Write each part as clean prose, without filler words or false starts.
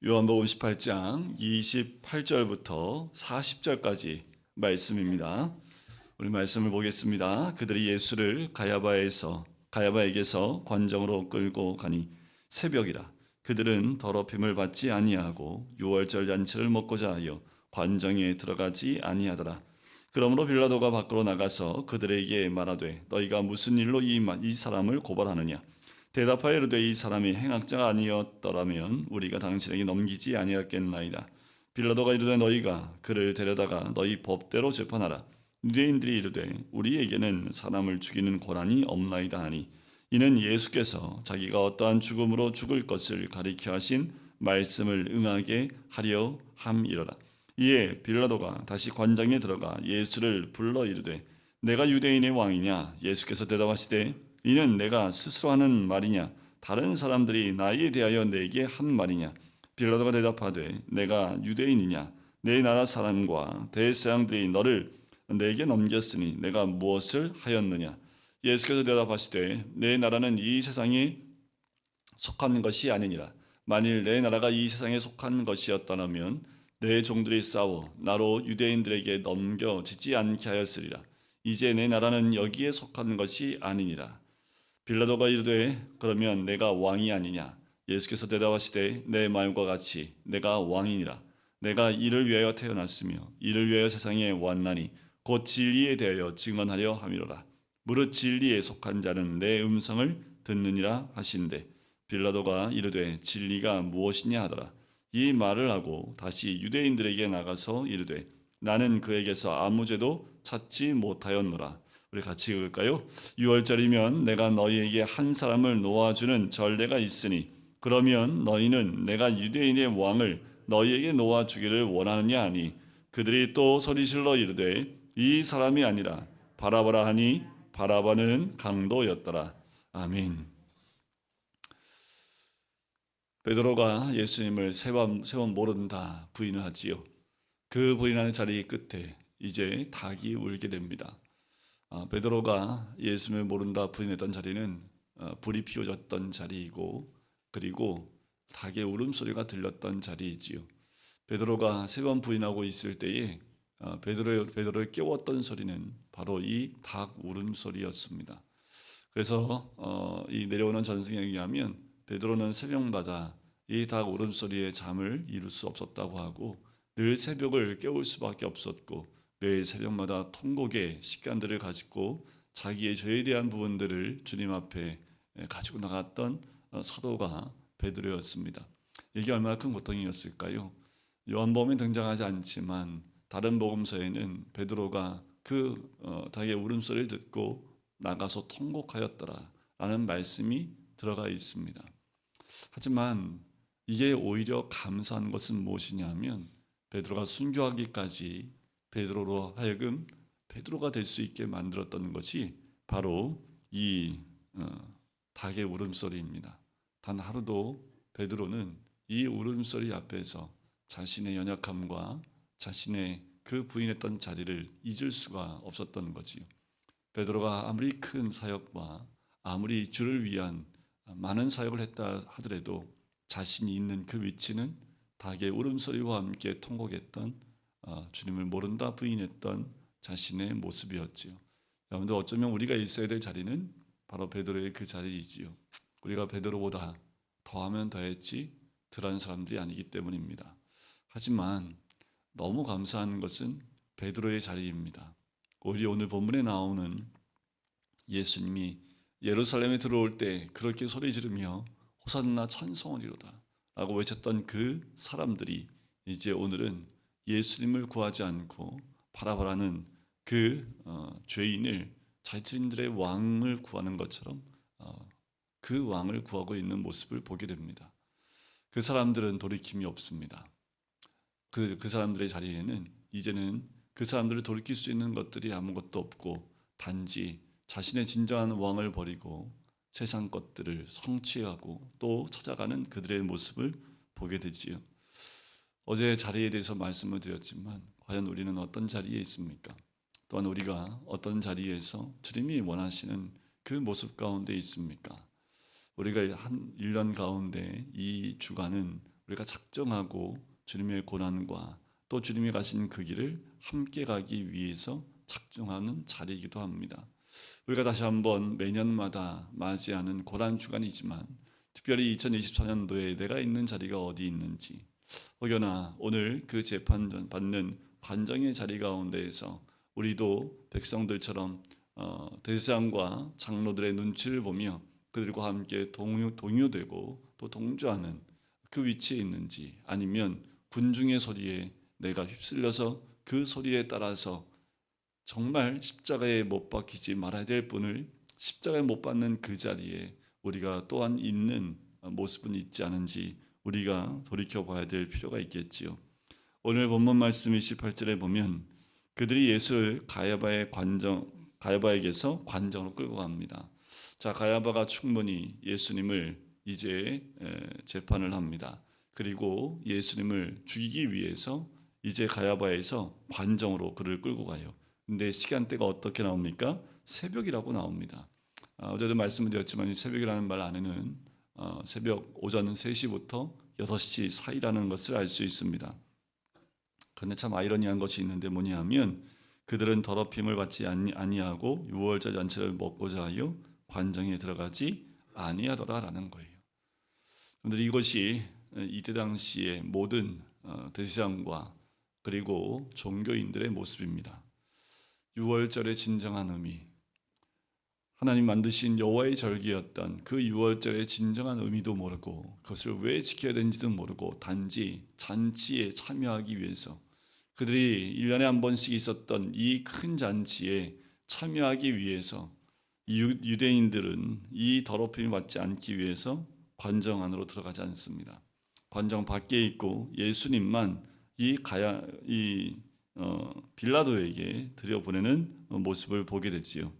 요한복음 18장 28절부터 40절까지 말씀입니다. 우리 말씀을 보겠습니다. 그들이 예수를 가야바에게서 관정으로 끌고 가니 새벽이라. 그들은 더럽힘을 받지 아니하고 유월절 잔치를 먹고자 하여 관정에 들어가지 아니하더라. 그러므로 빌라도가 밖으로 나가서 그들에게 말하되 너희가 무슨 일로 이 사람을 고발하느냐. 대답하여 이르되 이 사람이 행악자가 아니었더라면 우리가 당신에게 넘기지 아니었겠나이다. 빌라도가 이르되 너희가 그를 데려다가 너희 법대로 재판하라. 유대인들이 이르되 우리에게는 사람을 죽이는 권한이 없나이다 하니 이는 예수께서 자기가 어떠한 죽음으로 죽을 것을 가리켜 하신 말씀을 응하게 하려 함이로라. 이에 빌라도가 다시 관장에 들어가 예수를 불러 이르되 내가 유대인의 왕이냐. 예수께서 대답하시되 이는 내가 스스로 하는 말이냐 다른 사람들이 나에 대하여 내게 한 말이냐. 빌라도가 대답하되 내가 유대인이냐. 내 나라 사람과 대제사장들이 너를 내게 넘겼으니 내가 무엇을 하였느냐. 예수께서 대답하시되 내 나라는 이 세상에 속한 것이 아니니라. 만일 내 나라가 이 세상에 속한 것이었더라면 내 종들이 싸워 나로 유대인들에게 넘겨지지 않게 하였으리라. 이제 내 나라는 여기에 속한 것이 아니니라. 빌라도가 이르되 그러면 내가 왕이 아니냐. 예수께서 대답하시되 내 말과 같이 내가 왕이니라. 내가 이를 위하여 태어났으며 이를 위하여 세상에 왔나니 곧 진리에 대하여 증언하려 함이로라. 무릇 진리에 속한 자는 내 음성을 듣느니라 하신대 빌라도가 이르되 진리가 무엇이냐 하더라. 이 말을 하고 다시 유대인들에게 나가서 이르되 나는 그에게서 아무 죄도 찾지 못하였노라. 우리 같이 읽을까요? 6월절이면 내가 너희에게 한 사람을 놓아주는 전례가 있으니 그러면 너희는 내가 유대인의 왕을 너희에게 놓아주기를 원하느냐 하니 그들이 또 소리질러 이르되 이 사람이 아니라 바라바라 하니 바라바는 강도였더라. 아멘. 베드로가 예수님을 세 번 모른다 부인을 하지요. 그 부인하는 자리 끝에 이제 닭이 울게 됩니다. 베드로가 예수님을 모른다 부인했던 자리는 불이 피워졌던 자리이고 그리고 닭의 울음소리가 들렸던 자리이지요. 베드로가 세 번 부인하고 있을 때에 베드로를 깨웠던 소리는 바로 이 닭 울음소리였습니다. 그래서 이 내려오는 전승에 의하면 베드로는 새벽마다 이 닭 울음소리에 잠을 이룰 수 없었다고 하고 늘 새벽을 깨울 수밖에 없었고 매일 새벽마다 통곡의 시간들을 가지고 자기의 죄에 대한 부분들을 주님 앞에 가지고 나갔던 사도가 베드로였습니다. 이게 얼마나 큰 고통이었을까요? 요한복음에 등장하지 않지만 다른 복음서에는 베드로가 그 닭의 울음소리를 듣고 나가서 통곡하였더라라는 말씀이 들어가 있습니다. 하지만 이게 오히려 감사한 것은 무엇이냐면 베드로가 순교하기까지 베드로로 하여금 베드로가 될 수 있게 만들었던 것이 바로 이 닭의 울음소리입니다. 단 하루도 베드로는 이 울음소리 앞에서 자신의 연약함과 자신의 그 부인했던 자리를 잊을 수가 없었던 거지요. 베드로가 아무리 큰 사역과 아무리 주를 위한 많은 사역을 했다 하더라도 자신이 있는 그 위치는 닭의 울음소리와 함께 통곡했던 주님을 모른다 부인했던 자신의 모습이었지요. 여러분들 어쩌면 우리가 있어야 될 자리는 바로 베드로의 그 자리이지요. 우리가 베드로보다 더하면 더했지 덜한 사람들이 아니기 때문입니다. 하지만 너무 감사한 것은 베드로의 자리입니다. 오히려 오늘 본문에 나오는 예수님이 예루살렘에 들어올 때 그렇게 소리 지르며 호산나 찬송하리로다 라고 외쳤던 그 사람들이 이제 오늘은 예수님을 구하지 않고 바라바라는 그 죄인을 자신들의 왕을 구하는 것처럼 그 왕을 구하고 있는 모습을 보게 됩니다. 그 사람들은 돌이킴이 없습니다. 그 사람들의 자리에는 이제는 그 사람들을 돌이킬 수 있는 것들이 아무것도 없고 단지 자신의 진정한 왕을 버리고 세상 것들을 성취하고 또 찾아가는 그들의 모습을 보게 되지요. 어제 자리에 대해서 말씀을 드렸지만 과연 우리는 어떤 자리에 있습니까? 또한 우리가 어떤 자리에서 주님이 원하시는 그 모습 가운데 있습니까? 우리가 한 1년 가운데 이 주간은 우리가 작정하고 주님의 고난과 또 주님이 가신 그 길을 함께 가기 위해서 작정하는 자리이기도 합니다. 우리가 다시 한번 매년마다 맞이하는 고난 주간이지만 특별히 2024년도에 내가 있는 자리가 어디 있는지, 혹여나 오늘 그 재판 받는 관정의 자리 가운데에서 우리도 백성들처럼 대제사장과 장로들의 눈치를 보며 그들과 함께 동요되고 또 동조하는 그 위치에 있는지, 아니면 군중의 소리에 내가 휩쓸려서 그 소리에 따라서 정말 십자가에 못 박히지 말아야 될 분을 십자가에 못 박는 그 자리에 우리가 또한 있는 모습은 있지 않은지 우리가 돌이켜봐야 될 필요가 있겠지요. 오늘 본문 말씀 28절에 보면 그들이 예수를 가야바에게서 관정으로 끌고 갑니다. 자, 가야바가 충분히 예수님을 이제 재판을 합니다. 그리고 예수님을 죽이기 위해서 이제 가야바에서 관정으로 그를 끌고 가요. 근데 시간대가 어떻게 나옵니까? 새벽이라고 나옵니다. 어제도 말씀을 드렸지만 새벽이라는 말 안에는 새벽 오전 3시부터 6시 사이라는 것을 알 수 있습니다. 그런데 참 아이러니한 것이 있는데 뭐냐 하면 그들은 더럽힘을 받지 아니하고 유월절 잔치를 먹고자 하여 관정에 들어가지 아니하더라라는 거예요. 그런데 이것이 이때 당시의 모든 대제사장과 그리고 종교인들의 모습입니다. 유월절의 진정한 의미, 하나님 만드신 여호와의 절기였던 그 유월절의 진정한 의미도 모르고 그것을 왜 지켜야 되는지도 모르고 단지 잔치에 참여하기 위해서 그들이 1년에 한 번씩 있었던 이 큰 잔치에 참여하기 위해서 유대인들은 이 더럽힘을 받지 않기 위해서 관정 안으로 들어가지 않습니다. 관정 밖에 있고 예수님만 빌라도에게 들여보내는 모습을 보게 됐지요.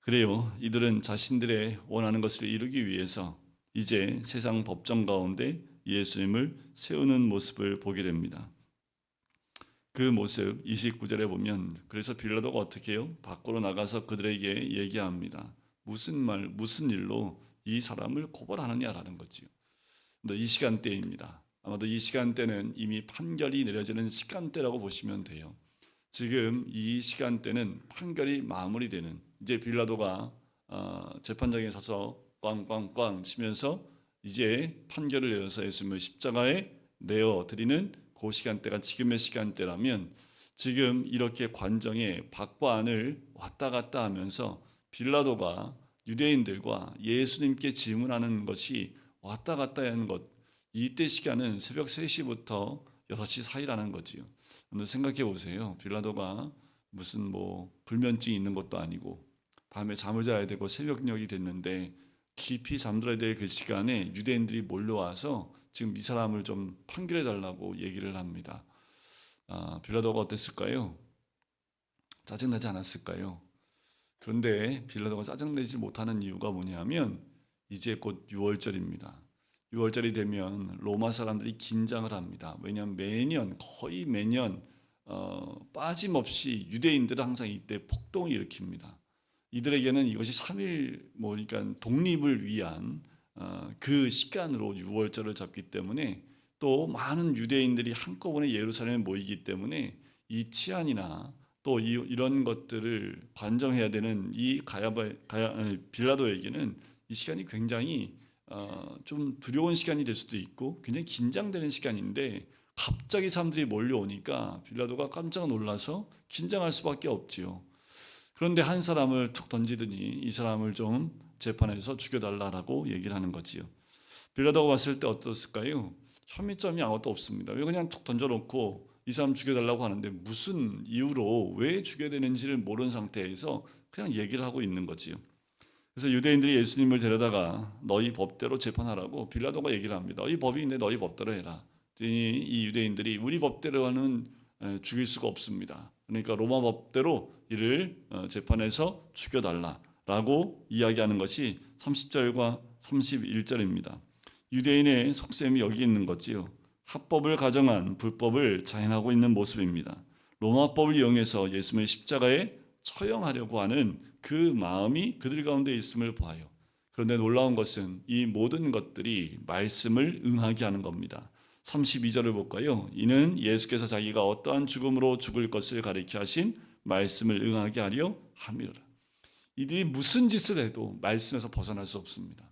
그래요. 이들은 자신들의 원하는 것을 이루기 위해서 이제 세상 법정 가운데 예수님을 세우는 모습을 보게 됩니다. 그 모습 29절에 보면 그래서 빌라도가 어떻게 해요? 밖으로 나가서 그들에게 얘기합니다. 무슨 일로 이 사람을 고발하느냐라는 거지요. 이 시간대입니다. 아마도 이 시간대는 이미 판결이 내려지는 시간대라고 보시면 돼요. 지금 이 시간대는 판결이 마무리되는, 이제 빌라도가 재판장에 서서 꽝꽝꽝 치면서 이제 판결을 내려서 예수님을 십자가에 내어드리는 그 시간대가 지금의 시간대라면, 지금 이렇게 관정의 밖과 안을 왔다 갔다 하면서 빌라도가 유대인들과 예수님께 질문하는 것이 왔다 갔다 하는 것, 이때 시간은 새벽 3시부터 6시 사이라는 거지요. 생각해 보세요. 빌라도가 무슨 불면증이 있는 것도 아니고 밤에 잠을 자야 되고 새벽녘이 됐는데 깊이 잠들어야 될 그 시간에 유대인들이 몰려와서 지금 이 사람을 좀 판결해 달라고 얘기를 합니다. 빌라도가 어땠을까요? 짜증나지 않았을까요? 그런데 빌라도가 짜증내지 못하는 이유가 뭐냐면 이제 곧 6월절입니다. 6월절이 되면 로마 사람들이 긴장을 합니다. 왜냐하면 거의 매년 빠짐없이 유대인들은 항상 이때 폭동을 일으킵니다. 이들에게는 이것이 3일 그러니까 독립을 위한 그 시간으로 6월절을 잡기 때문에, 또 많은 유대인들이 한꺼번에 예루살렘에 모이기 때문에 이 치안이나 또 이런 것들을 관정해야 되는 이 빌라도에게는 이 시간이 굉장히 좀 두려운 시간이 될 수도 있고 굉장히 긴장되는 시간인데, 갑자기 사람들이 몰려오니까 빌라도가 깜짝 놀라서 긴장할 수밖에 없지요. 그런데 한 사람을 툭 던지더니 이 사람을 좀 재판에서 죽여달라고 얘기를 하는 거지요. 빌라도가 봤을 때 어떻을까요? 혐의점이 아무것도 없습니다. 왜 그냥 툭 던져놓고 이 사람 죽여달라고 하는데 무슨 이유로 왜 죽여야 되는지를 모르는 상태에서 그냥 얘기를 하고 있는 거지요. 그래서 유대인들이 예수님을 데려다가 너희 법대로 재판하라고 빌라도가 얘기를 합니다. 이 법이 있는데 너희 법대로 해라. 이 유대인들이 우리 법대로는 죽일 수가 없습니다. 그러니까 로마 법대로 이를 재판해서 죽여달라라고 이야기하는 것이 30절과 31절입니다. 유대인의 속셈이 여기 있는 거지요. 합법을 가정한 불법을 자행하고 있는 모습입니다. 로마법을 이용해서 예수님을 십자가에 처형하려고 하는 그 마음이 그들 가운데 있음을 보아요. 그런데 놀라운 것은 이 모든 것들이 말씀을 응하게 하는 겁니다. 32절을 볼까요? 이는 예수께서 자기가 어떠한 죽음으로 죽을 것을 가리켜 하신 말씀을 응하게 하려 함이라. 이들이 무슨 짓을 해도 말씀에서 벗어날 수 없습니다.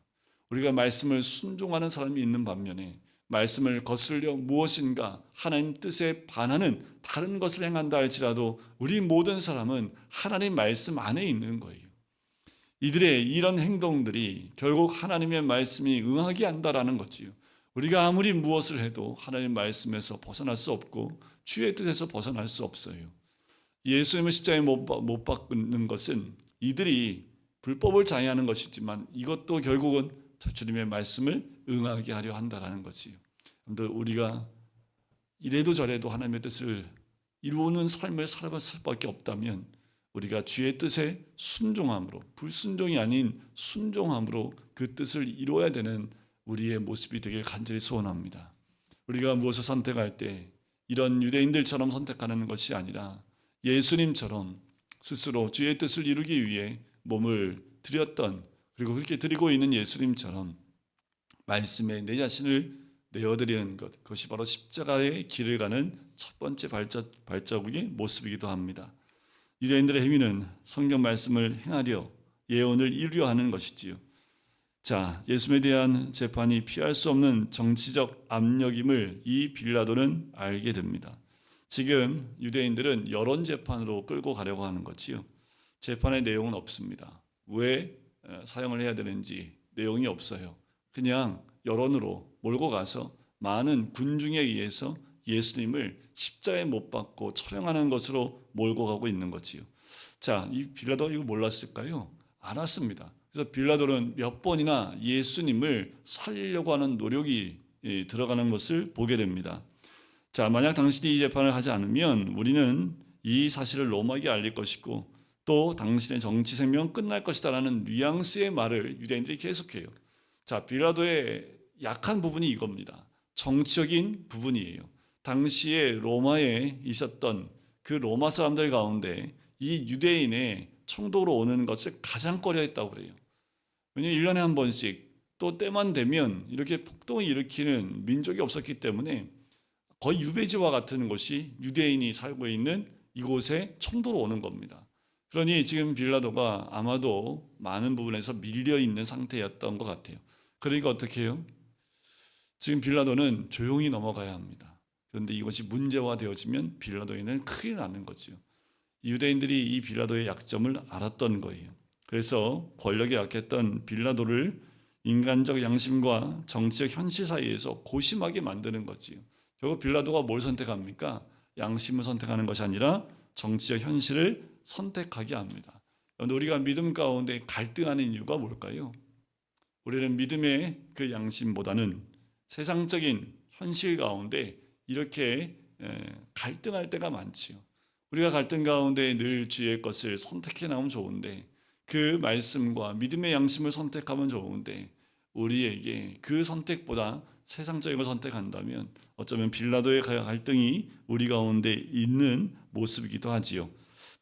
우리가 말씀을 순종하는 사람이 있는 반면에 말씀을 거슬려 무엇인가 하나님 뜻에 반하는 다른 것을 행한다 할지라도 우리 모든 사람은 하나님 말씀 안에 있는 거예요. 이들의 이런 행동들이 결국 하나님의 말씀이 응하게 한다라는 거지요. 우리가 아무리 무엇을 해도 하나님 말씀에서 벗어날 수 없고 주의 뜻에서 벗어날 수 없어요. 예수님을 십자가에 못 박는 것은 이들이 불법을 장애하는 것이지만 이것도 결국은 주님의 말씀을 응하게 하려 한다라는 거지요. 우리가 이래도 저래도 하나님의 뜻을 이루는 삶을 살아갈 수밖에 없다면 우리가 주의 뜻에 순종함으로, 불순종이 아닌 순종함으로 그 뜻을 이루어야 되는 우리의 모습이 되길 간절히 소원합니다. 우리가 무엇을 선택할 때 이런 유대인들처럼 선택하는 것이 아니라 예수님처럼 스스로 주의 뜻을 이루기 위해 몸을 드렸던, 그리고 그렇게 드리고 있는 예수님처럼 말씀에 내 자신을 내어드리는 것, 그것이 바로 십자가의 길을 가는 첫 번째 발자국의 모습이기도 합니다. 유대인들의 행위는 성경 말씀을 행하려, 예언을 이루려 하는 것이지요. 자, 예수님에 대한 재판이 피할 수 없는 정치적 압력임을 이 빌라도는 알게 됩니다. 지금 유대인들은 여론 재판으로 끌고 가려고 하는 거지요. 재판의 내용은 없습니다. 왜 사형을 해야 되는지 내용이 없어요. 그냥 여론으로 몰고 가서 많은 군중에 의해서 예수님을 십자가에 못 박고 처형하는 것으로 몰고 가고 있는 거지요. 자, 이 빌라도가 이거 몰랐을까요? 알았습니다. 그래서 빌라도는 몇 번이나 예수님을 살리려고 하는 노력이 들어가는 것을 보게 됩니다. 자, 만약 당신이 이 재판을 하지 않으면 우리는 이 사실을 로마에게 알릴 것이고 또 당신의 정치 생명은 끝날 것이다라는 뉘앙스의 말을 유대인들이 계속해요. 자, 빌라도의 약한 부분이 이겁니다. 정치적인 부분이에요. 당시에 로마에 있었던 그 로마 사람들 가운데 이 유대인의 총독으로 오는 것을 가장 꺼려했다고 그래요. 왜냐하면 1년에 한 번씩 또 때만 되면 이렇게 폭동을 일으키는 민족이 없었기 때문에 거의 유배지와 같은 곳이 유대인이 살고 있는 이곳에 총독으로 오는 겁니다. 그러니 지금 빌라도가 아마도 많은 부분에서 밀려 있는 상태였던 것 같아요. 그러니까 어떻게 해요? 지금 빌라도는 조용히 넘어가야 합니다. 그런데 이것이 문제화되어지면 빌라도에는 큰일 나는 거죠. 유대인들이 이 빌라도의 약점을 알았던 거예요. 그래서 권력에 약했던 빌라도를 인간적 양심과 정치적 현실 사이에서 고심하게 만드는 거지요. 결국 빌라도가 뭘 선택합니까? 양심을 선택하는 것이 아니라 정치적 현실을 선택하게 합니다. 우리가 믿음 가운데 갈등하는 이유가 뭘까요? 우리는 믿음의 그 양심보다는 세상적인 현실 가운데 이렇게 갈등할 때가 많지요. 우리가 갈등 가운데 늘 주의 것을 선택해 나오면 좋은데 그 말씀과 믿음의 양심을 선택하면 좋은데 우리에게 그 선택보다 세상적인 걸 선택한다면 어쩌면 빌라도의 갈등이 우리 가운데 있는 모습이기도 하지요.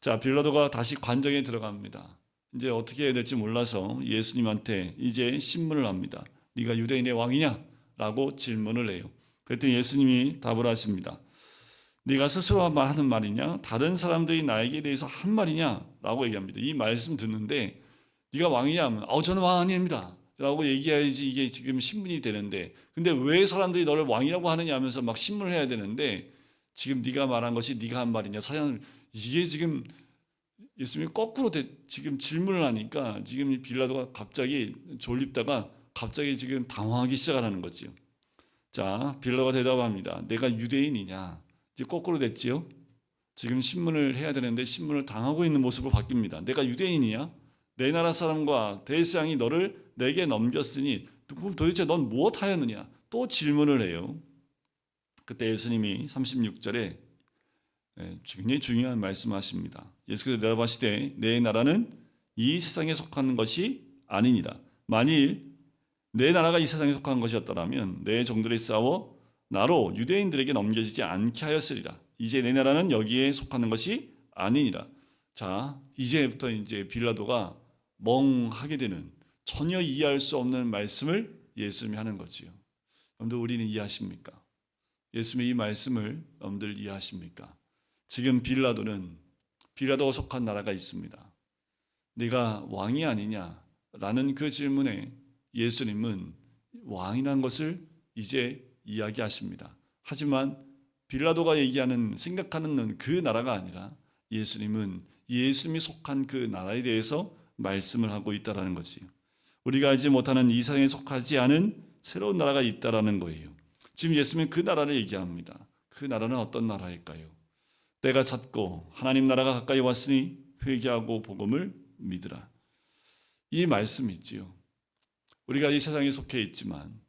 자, 빌라도가 다시 관정에 들어갑니다. 이제 어떻게 해야 될지 몰라서 예수님한테 이제 신문을 합니다. 네가 유대인의 왕이냐? 라고 질문을 해요. 그랬더니 예수님이 답을 하십니다. 네가 스스로 하는 말이냐? 다른 사람들이 나에게 대해서 한 말이냐? 라고 얘기합니다. 이 말씀 듣는데 네가 왕이냐 하면 저는 왕 아닙니다 라고 얘기해야지 이게 지금 신문이 되는데, 근데 왜 사람들이 너를 왕이라고 하느냐 하면서 막 신문을 해야 되는데 지금 네가 말한 것이 네가 한 말이냐? 사실 이게 지금 예수님이 거꾸로 지금 질문을 하니까 지금 이 빌라도가 갑자기 졸립다가 갑자기 지금 당황하기 시작하는 거지요. 자, 빌라도가 대답합니다. 내가 유대인이냐? 이제 거꾸로 됐지요. 지금 신문을 해야 되는데 신문을 당하고 있는 모습으로 바뀝니다. 내가 유대인이냐? 내 나라 사람과 대제사장이 너를 내게 넘겼으니 도대체 넌 무엇하였느냐? 또 질문을 해요. 그때 예수님이 36절에 굉장히 중요한 말씀하십니다. 예수께서 대답하시되 내 나라는 이 세상에 속한 것이 아니니라. 만일 내 나라가 이 세상에 속한 것이었더라면 내 종들이 싸워 나로 유대인들에게 넘겨지지 않게 하였으리라. 이제 내 나라는 여기에 속하는 것이 아니니라. 자, 이제부터 이제 빌라도가 멍하게 되는, 전혀 이해할 수 없는 말씀을 예수님이 하는 거지요. 여러분들 우리는 이해하십니까? 예수님의 이 말씀을 여러분들 이해하십니까? 지금 빌라도가 속한 나라가 있습니다. 네가 왕이 아니냐라는 그 질문에 예수님은 왕이라는 것을 이제 이야기하십니다. 하지만 빌라도가 생각하는 그 나라가 아니라 예수님이 속한 그 나라에 대해서 말씀을 하고 있다는 거지요. 우리가 알지 못하는 이 세상에 속하지 않은 새로운 나라가 있다라는 거예요. 지금 예수님은 그 나라를 얘기합니다. 그 나라는 어떤 나라일까요? 때가 찼고 하나님 나라가 가까이 왔으니 회개하고 복음을 믿으라. 이 말씀이지요. 우리가 이 세상에 속해 있지만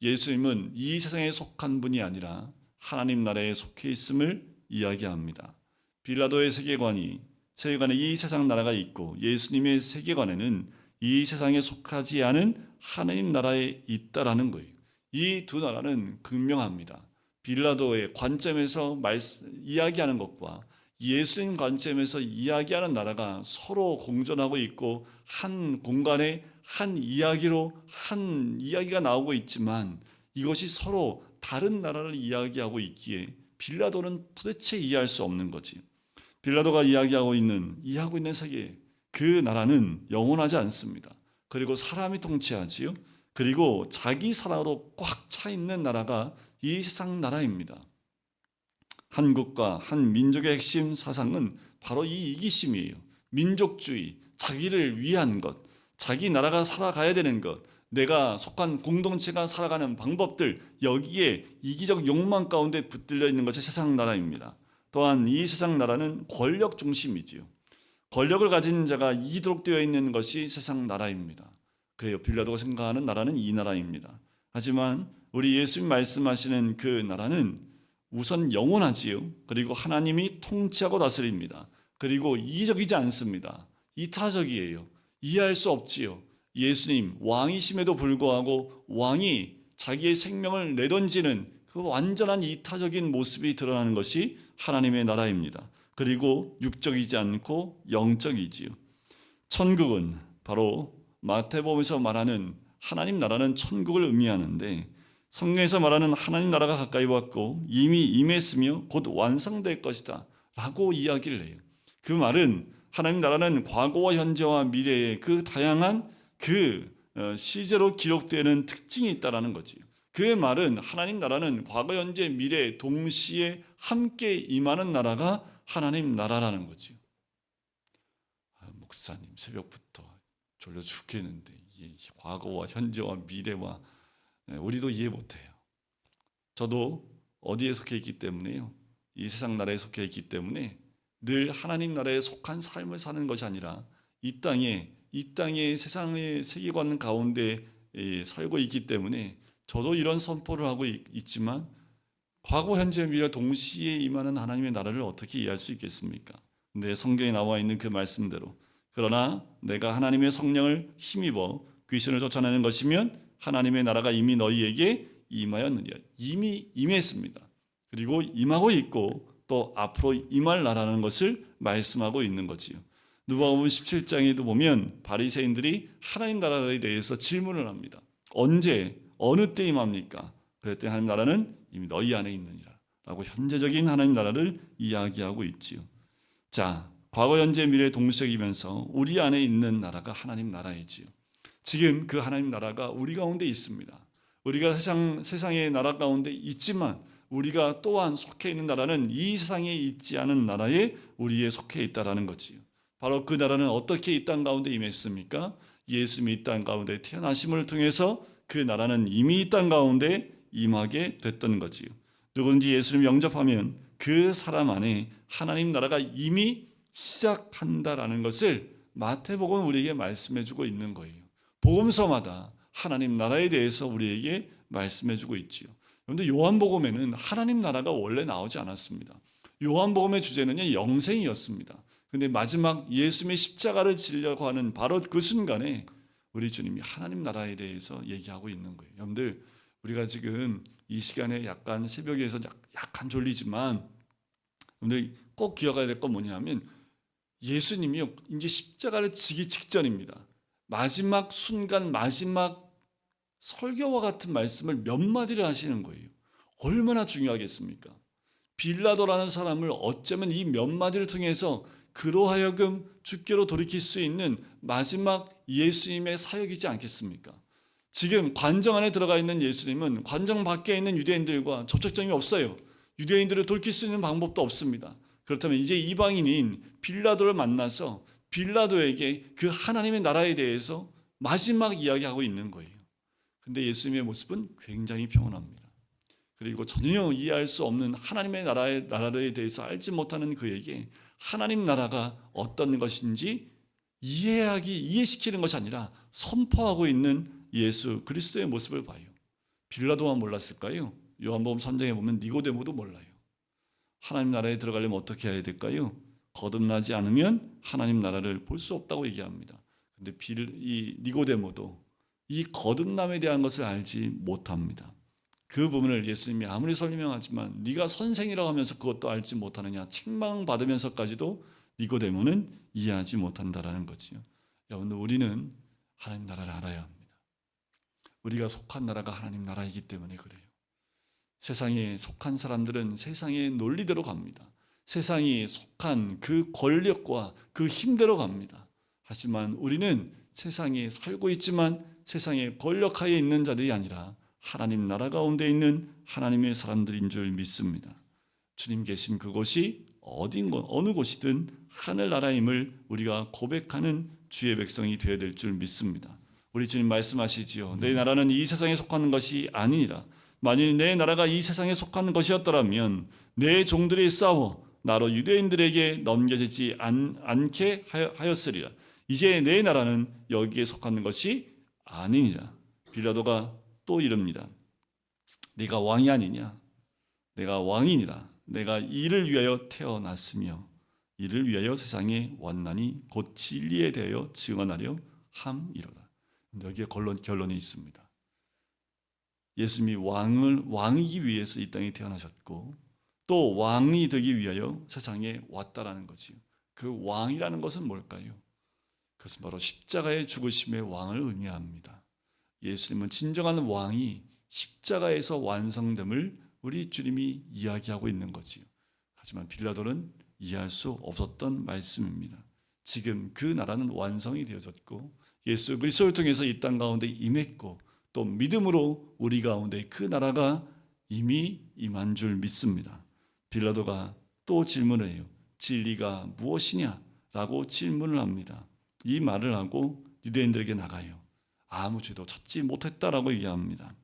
예수님은 이 세상에 속한 분이 아니라 하나님 나라에 속해 있음을 이야기합니다. 빌라도의 세계관에 이 세상 나라가 있고 예수님의 세계관에는 이 세상에 속하지 않은 하나님 나라에 있다라는 거예요. 이 두 나라는 극명합니다. 빌라도의 관점에서 이야기하는 것과 예수님 관점에서 이야기하는 나라가 서로 공존하고 있고 한 공간에 한 이야기가 나오고 있지만 이것이 서로 다른 나라를 이야기하고 있기에 빌라도는 도대체 이해할 수 없는 거지. 빌라도가 이야기하고 있는 세계, 그 나라는 영원하지 않습니다. 그리고 사람이 통치하지요. 그리고 자기 사랑으로 꽉 차 있는 나라가 이 세상 나라입니다. 한국과 한 민족의 핵심 사상은 바로 이 이기심이에요. 민족주의, 자기를 위한 것, 자기 나라가 살아가야 되는 것, 내가 속한 공동체가 살아가는 방법들, 여기에 이기적 욕망 가운데 붙들려 있는 것이 세상 나라입니다. 또한 이 세상 나라는 권력 중심이지요. 권력을 가진 자가 이기도록 되어 있는 것이 세상 나라입니다. 그래요. 빌라도가 생각하는 나라는 이 나라입니다. 하지만 우리 예수님 말씀하시는 그 나라는 우선 영원하지요. 그리고 하나님이 통치하고 다스립니다. 그리고 이기적이지 않습니다. 이타적이에요. 이해할 수 없지요. 예수님 왕이심에도 불구하고 왕이 자기의 생명을 내던지는 그 완전한 이타적인 모습이 드러나는 것이 하나님의 나라입니다. 그리고 육적이지 않고 영적이지요. 천국은 바로 마태복음에서 말하는 하나님 나라는 천국을 의미하는데 성경에서 말하는 하나님 나라가 가까이 왔고 이미 임했으며 곧 완성될 것이다 라고 이야기를 해요. 그 말은 하나님 나라는 과거와 현재와 미래의 그 다양한 시제로 기록되는 특징이 있다는 거지. 그 말은 하나님 나라는 과거, 현재, 미래 동시에 함께 임하는 나라가 하나님 나라라는 거지. 목사님 새벽부터 졸려 죽겠는데 이게 과거와 현재와 미래와 우리도 이해 못해요. 저도 어디에 속해 있기 때문에요. 이 세상 나라에 속해 있기 때문에 늘 하나님 나라에 속한 삶을 사는 것이 아니라 이 땅의 세상의 세계관 가운데 살고 있기 때문에 저도 이런 선포를 하고 있지만 과거, 현재, 미래 동시에 임하는 하나님의 나라를 어떻게 이해할 수 있겠습니까? 내 성경에 나와 있는 그 말씀대로 그러나 내가 하나님의 성령을 힘입어 귀신을 쫓아내는 것이면 하나님의 나라가 이미 너희에게 임하였느니라. 이미 임했습니다. 그리고 임하고 있고 또 앞으로 임할 나라는 것을 말씀하고 있는 거지요. 누가복음 17장에도 보면 바리새인들이 하나님 나라에 대해서 질문을 합니다. 언제 어느 때 임합니까? 그랬더니 하나님 나라는 이미 너희 안에 있느니라 라고 현재적인 하나님 나라를 이야기하고 있지요. 자, 과거, 현재, 미래 동시이면서 우리 안에 있는 나라가 하나님 나라이지요. 지금 그 하나님 나라가 우리 가운데 있습니다. 우리가 세상의 나라 가운데 있지만 우리가 또한 속해 있는 나라는 이 세상에 있지 않은 나라에 우리에 속해 있다라는 거지요. 바로 그 나라는 어떻게 이 땅 가운데 임했습니까? 예수님이 이 땅 가운데 태어나심을 통해서 그 나라는 이미 이 땅 가운데 임하게 됐던 거지요. 누구든지 예수님을 영접하면 그 사람 안에 하나님 나라가 이미 시작한다라는 것을 마태복음은 우리에게 말씀해주고 있는 거예요. 복음서마다 하나님 나라에 대해서 우리에게 말씀해주고 있지요. 그런데 요한복음에는 하나님 나라가 원래 나오지 않았습니다. 요한복음의 주제는 영생이었습니다. 그런데 마지막 예수님의 십자가를 지려고 하는 바로 그 순간에 우리 주님이 하나님 나라에 대해서 얘기하고 있는 거예요. 여러분들 우리가 지금 이 시간에 약간 새벽에서 약간 졸리지만 여러분들 꼭 기억해야 될 건 뭐냐면 예수님이 이제 십자가를 지기 직전입니다. 마지막 순간, 마지막 설교와 같은 말씀을 몇 마디를 하시는 거예요. 얼마나 중요하겠습니까? 빌라도라는 사람을 어쩌면 이 몇 마디를 통해서 그로 하여금 주께로 돌이킬 수 있는 마지막 예수님의 사역이지 않겠습니까? 지금 관정 안에 들어가 있는 예수님은 관정 밖에 있는 유대인들과 접촉점이 없어요. 유대인들을 돌킬 수 있는 방법도 없습니다. 그렇다면 이제 이방인인 빌라도를 만나서 빌라도에게 그 하나님의 나라에 대해서 마지막 이야기하고 있는 거예요. 근데 예수님의 모습은 굉장히 평온합니다. 그리고 전혀 이해할 수 없는 하나님의 나라에 대해서 알지 못하는 그에게 하나님 나라가 어떤 것인지 이해시키는 것이 아니라 선포하고 있는 예수 그리스도의 모습을 봐요. 빌라도만 몰랐을까요? 요한복음 3장에 보면 니고데모도 몰라요. 하나님 나라에 들어가려면 어떻게 해야 될까요? 거듭나지 않으면 하나님 나라를 볼 수 없다고 얘기합니다. 근데 이 니고데모도 이 거듭남에 대한 것을 알지 못합니다. 그 부분을 예수님이 아무리 설명하지만 네가 선생이라고 하면서 그것도 알지 못하느냐 책망받으면서까지도 니고데모는 이해하지 못한다라는 거지요. 여러분, 우리는 하나님 나라를 알아야 합니다. 우리가 속한 나라가 하나님 나라이기 때문에 그래요. 세상에 속한 사람들은 세상의 논리대로 갑니다. 세상이 속한 그 권력과 그 힘대로 갑니다. 하지만 우리는 세상에 살고 있지만 세상의 권력하에 있는 자들이 아니라 하나님 나라 가운데 있는 하나님의 사람들인 줄 믿습니다. 주님 계신 그곳이 어느 곳이든 하늘나라임을 우리가 고백하는 주의 백성이 되어야 될 줄 믿습니다. 우리 주님 말씀하시지요. 내 나라는 이 세상에 속하는 것이 아니니라. 만일 내 나라가 이 세상에 속하는 것이었더라면 내 종들이 싸워 나로 유대인들에게 넘겨지지 않게 하였으리라. 이제 내 나라는 여기에 속하는 것이 아니니라. 빌라도가 또 이릅니다. 네가 왕이 아니냐? 내가 왕이니라. 내가 이를 위하여 태어났으며 이를 위하여 세상에 왔나니 곧 진리에 대하여 증언하려 함이로다. 여기에 결론이 있습니다. 예수님이 왕이기 위해서 이 땅에 태어나셨고 또 왕이 되기 위하여 세상에 왔다라는 거지요. 그 왕이라는 것은 뭘까요? 그것은 바로 십자가의 죽으심의 왕을 의미합니다. 예수님은 진정한 왕이 십자가에서 완성됨을 우리 주님이 이야기하고 있는 거지요. 하지만 빌라도는 이해할 수 없었던 말씀입니다. 지금 그 나라는 완성이 되어졌고 예수 그리스도를 통해서 이 땅 가운데 임했고 또 믿음으로 우리 가운데 그 나라가 이미 임한 줄 믿습니다. 빌라도가 또 질문을 해요. 진리가 무엇이냐? 라고 질문을 합니다. 이 말을 하고 유대인들에게 나가요. 아무 죄도 찾지 못했다라고 얘기합니다.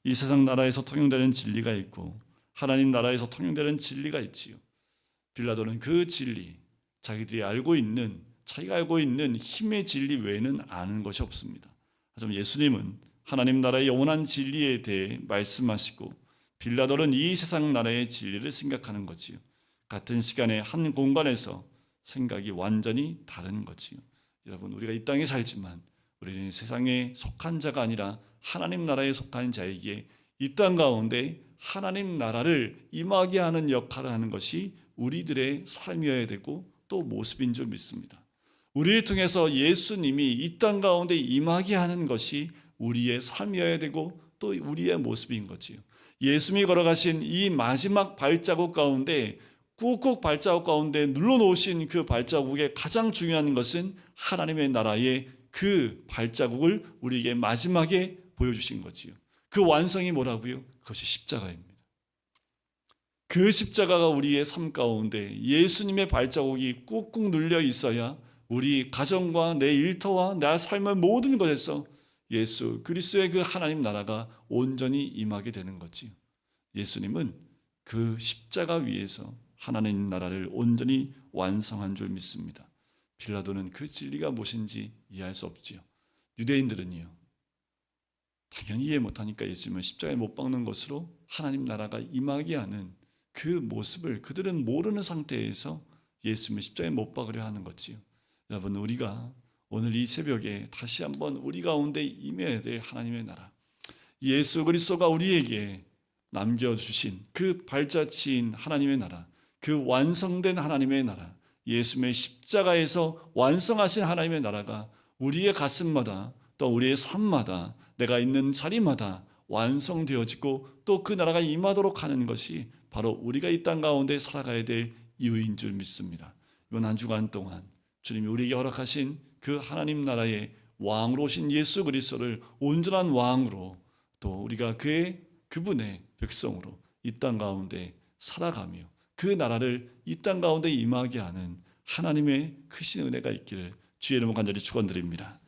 이 세상 나라에서 통용되는 진리가 있고 하나님 나라에서 통용되는 진리가 있지요. 빌라도는 그 진리, 자기가 알고 있는 힘의 진리 외에는 아는 것이 없습니다. 하지만 예수님은 하나님 나라의 영원한 진리에 대해 말씀하시고 빌라도는 이 세상 나라의 진리를 생각하는 거지요. 같은 시간에 한 공간에서 생각이 완전히 다른 거지요. 여러분, 우리가 이 땅에 살지만 우리는 세상에 속한 자가 아니라 하나님 나라에 속한 자에게 이 땅 가운데 하나님 나라를 임하게 하는 역할을 하는 것이 우리들의 삶이어야 되고 또 모습인 줄 믿습니다. 우리를 통해서 예수님이 이 땅 가운데 임하게 하는 것이 우리의 삶이어야 되고 또 우리의 모습인 거지요. 예수님이 걸어가신 이 마지막 발자국 가운데 꾹꾹 발자국 가운데 눌러놓으신 그 발자국의 가장 중요한 것은 하나님의 나라의 그 발자국을 우리에게 마지막에 보여주신 거지요. 그 완성이 뭐라고요? 그것이 십자가입니다. 그 십자가가 우리의 삶 가운데 예수님의 발자국이 꾹꾹 눌려 있어야 우리 가정과 내 일터와 내 삶의 모든 것에서 예수 그리스도의 그 하나님 나라가 온전히 임하게 되는 거지요. 예수님은 그 십자가 위에서 하나님 나라를 온전히 완성한 줄 믿습니다. 빌라도는 그 진리가 무엇인지 이해할 수 없지요. 유대인들은요, 당연히 이해 못하니까 예수님을 십자가에 못 박는 것으로 하나님 나라가 임하게 하는 그 모습을 그들은 모르는 상태에서 예수님을 십자가에 못 박으려 하는 거지요. 여러분, 우리가 오늘 이 새벽에 다시 한번 우리 가운데 임해야 될 하나님의 나라, 예수 그리스도가 우리에게 남겨주신 그 발자취인 하나님의 나라, 그 완성된 하나님의 나라, 예수님의 십자가에서 완성하신 하나님의 나라가 우리의 가슴마다 또 우리의 삶마다 내가 있는 자리마다 완성되어지고 또 그 나라가 임하도록 하는 것이 바로 우리가 이 땅 가운데 살아가야 될 이유인 줄 믿습니다. 이번 한 주간 동안 주님이 우리에게 허락하신 그 하나님 나라의 왕으로 오신 예수 그리스도를 온전한 왕으로 또 우리가 그분의 백성으로 이 땅 가운데 살아가며 그 나라를 이 땅 가운데 임하게 하는 하나님의 크신 은혜가 있기를 주의 이름으로 간절히 축원드립니다.